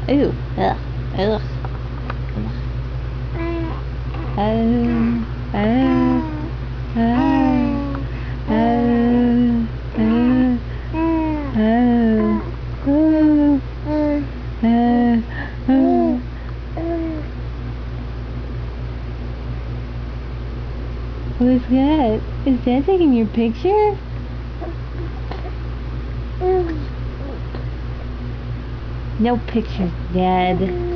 Ooh. Ugh. Ugh. What's that? Is Dad taking your picture? No pictures, Dad.